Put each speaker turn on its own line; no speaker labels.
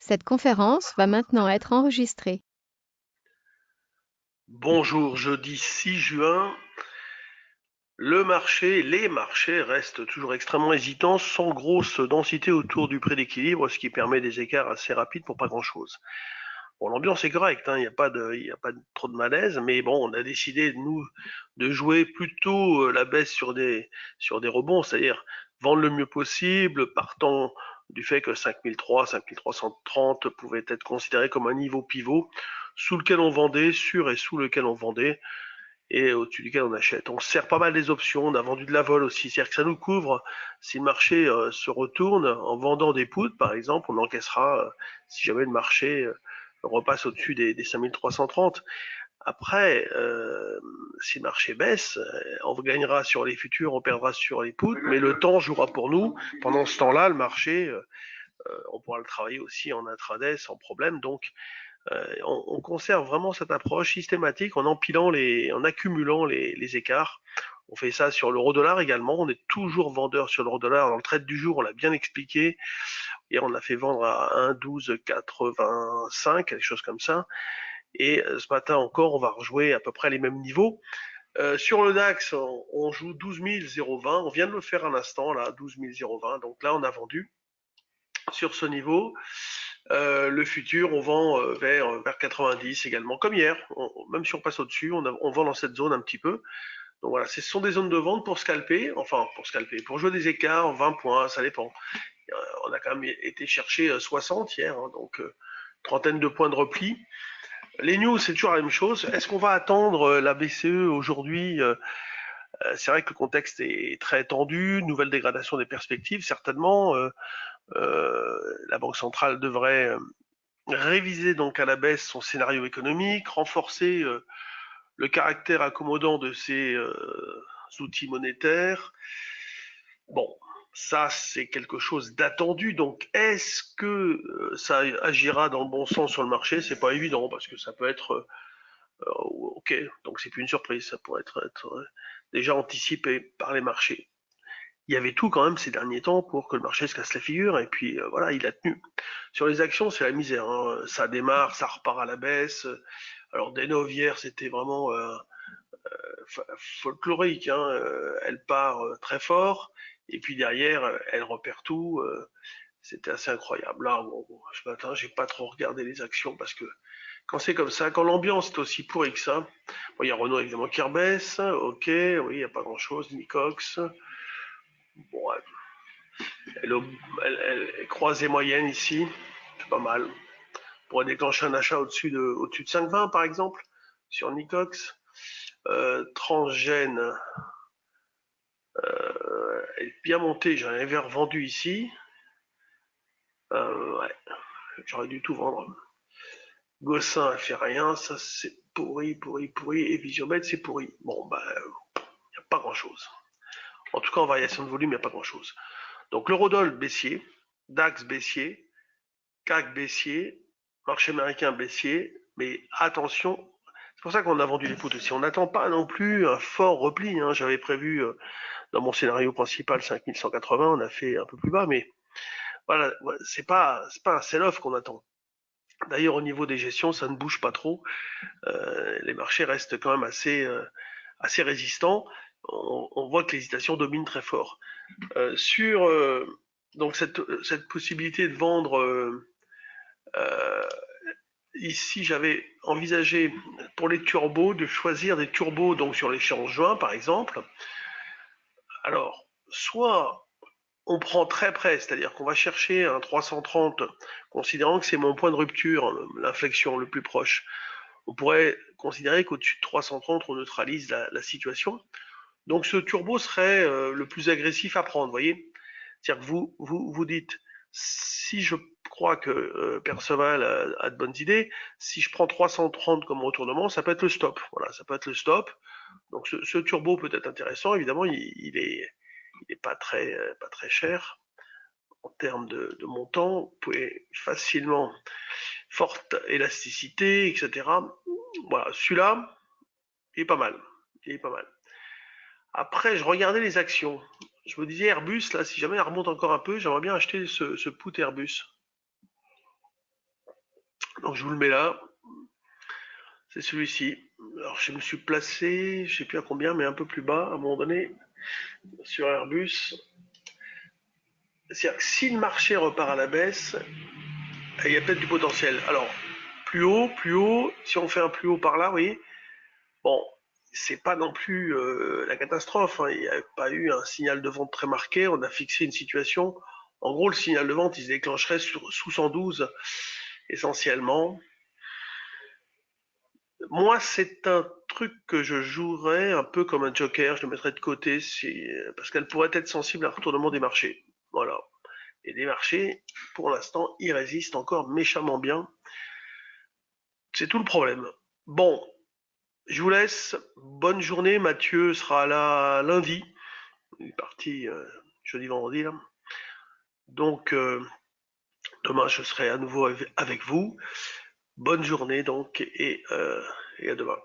Cette conférence va maintenant être enregistrée.
Bonjour, jeudi 6 juin. Les marchés restent toujours extrêmement hésitants, sans grosse densité autour du prix d'équilibre, ce qui permet des écarts assez rapides pour pas grand-chose. Bon, l'ambiance est correcte, hein, il y a pas trop de malaise, mais bon, on a décidé, nous, de jouer plutôt la baisse sur des rebonds, c'est-à-dire vendre le mieux possible, partant du fait que 5003, 5330 pouvait être considéré comme un niveau pivot sous lequel on vendait, sur et sous lequel on vendait, et au-dessus duquel on achète. On sert pas mal des options, on a vendu de la vol aussi, c'est-à-dire que ça nous couvre si le marché se retourne en vendant des puts, par exemple, on encaissera si jamais le marché repasse au-dessus des 5330. Après, si le marché baisse, on gagnera sur les futurs, on perdra sur les puts, mais le temps jouera pour nous. Pendant ce temps-là, le marché, on pourra le travailler aussi en intraday sans problème. Donc, on conserve vraiment cette approche systématique en accumulant les écarts. On fait ça sur l'euro-dollar également. On est toujours vendeur sur l'euro-dollar. Dans le trade du jour, on l'a bien expliqué. Et on a fait vendre à 1,1285, quelque chose comme ça. Et ce matin encore, on va rejouer à peu près les mêmes niveaux. Sur le DAX, on joue 12 020. On vient de le faire un instant, là, 12 020. Donc là, on a vendu sur ce niveau. Le futur, on vend vers 90 également, comme hier. Même si on passe au-dessus, on vend dans cette zone un petit peu. Donc voilà, ce sont des zones de vente pour scalper, pour jouer des écarts, 20 points, ça dépend. On a quand même été chercher 60 hier, hein, donc trentaine de points de repli. Les news, c'est toujours la même chose. Est-ce qu'on va attendre la BCE aujourd'hui? C'est vrai que le contexte est très tendu, nouvelle dégradation des perspectives, certainement. La Banque centrale devrait réviser donc à la baisse son scénario économique, renforcer le caractère accommodant de ces outils monétaires. Bon, ça c'est quelque chose d'attendu. Donc est-ce que ça agira dans le bon sens sur le marché? C'est pas évident parce que ça peut être ok, donc c'est plus une surprise, ça pourrait être déjà anticipé par les marchés. Il y avait tout quand même ces derniers temps pour que le marché se casse la figure et puis voilà, il a tenu. Sur les actions, c'est la misère, hein. Ça démarre, ça repart à la baisse. Alors Denov hier, c'était vraiment folklorique, hein. Elle part très fort et puis derrière, elle repère tout. C'était assez incroyable. Là, bon, ce matin, j'ai pas trop regardé les actions parce que quand c'est comme ça, quand l'ambiance est aussi pourrie que ça, bon, il y a Renault évidemment qui rebaisse, ok, oui, il n'y a pas grand-chose, Nicox, bon, elle, elle est croisée moyenne ici, c'est pas mal. On pourrait déclencher un achat au-dessus de 5,20 par exemple, sur Nicox. Transgène est bien montée, j'en avais revendu ici. Ouais, j'aurais dû tout vendre. Gossin, elle fait rien, ça c'est pourri, pourri, pourri. Et Visiomètre, c'est pourri. Bon, bah, il n'y a pas grand-chose. En tout cas, en variation de volume, il n'y a pas grand-chose. Donc, l'eurodoll baissier, DAX baissier, CAC baissier, marché américain baissier, mais attention, c'est pour ça qu'on a vendu les poutres aussi. On n'attend pas non plus un fort repli, hein. J'avais prévu dans mon scénario principal 5180, on a fait un peu plus bas, mais voilà, c'est pas un sell-off qu'on attend. D'ailleurs, au niveau des gestions, ça ne bouge pas trop. Les marchés restent quand même assez résistants. On voit que l'hésitation domine très fort. Sur donc cette possibilité de vendre euh, ici, j'avais envisagé pour les turbos de choisir des turbos donc sur l'échéance juin par exemple. Alors, soit on prend très près, c'est-à-dire qu'on va chercher un 330, considérant que c'est mon point de rupture, l'inflexion le plus proche. On pourrait considérer qu'au-dessus de 330, on neutralise la situation. Donc ce turbo serait le plus agressif à prendre, vous voyez. C'est-à-dire que vous dites, si je crois que Perceval a de bonnes idées, si je prends 330 comme retournement, ça peut être le stop. Voilà, ça peut être le stop. Donc ce turbo peut être intéressant. Évidemment, il est pas très cher en termes de montant. Vous pouvez facilement, forte élasticité, etc. Voilà, celui-là, il est pas mal. Il est pas mal. Après, je regardais les actions. Je me disais Airbus, là, si jamais elle remonte encore un peu, j'aimerais bien acheter ce put Airbus. Donc je vous le mets là. C'est celui-ci. Alors je me suis placé, je sais plus à combien, mais un peu plus bas à un moment donné sur Airbus. C'est-à-dire que si le marché repart à la baisse, il y a peut-être du potentiel. Alors plus haut, si on fait un plus haut par là, oui. Bon, c'est pas non plus la catastrophe, hein. Il n'y a pas eu un signal de vente très marqué. On a fixé une situation. En gros, le signal de vente, il se déclencherait sous 112 essentiellement. Moi, c'est un truc que je jouerais un peu comme un joker. Je le mettrais de côté parce qu'elle pourrait être sensible à un retournement des marchés. Voilà. Et les marchés, pour l'instant, ils résistent encore méchamment bien. C'est tout le problème. Bon, je vous laisse. Bonne journée. Mathieu sera là lundi. Il est parti jeudi, vendredi. Là. Donc, demain, je serai à nouveau avec vous. Bonne journée donc et à demain.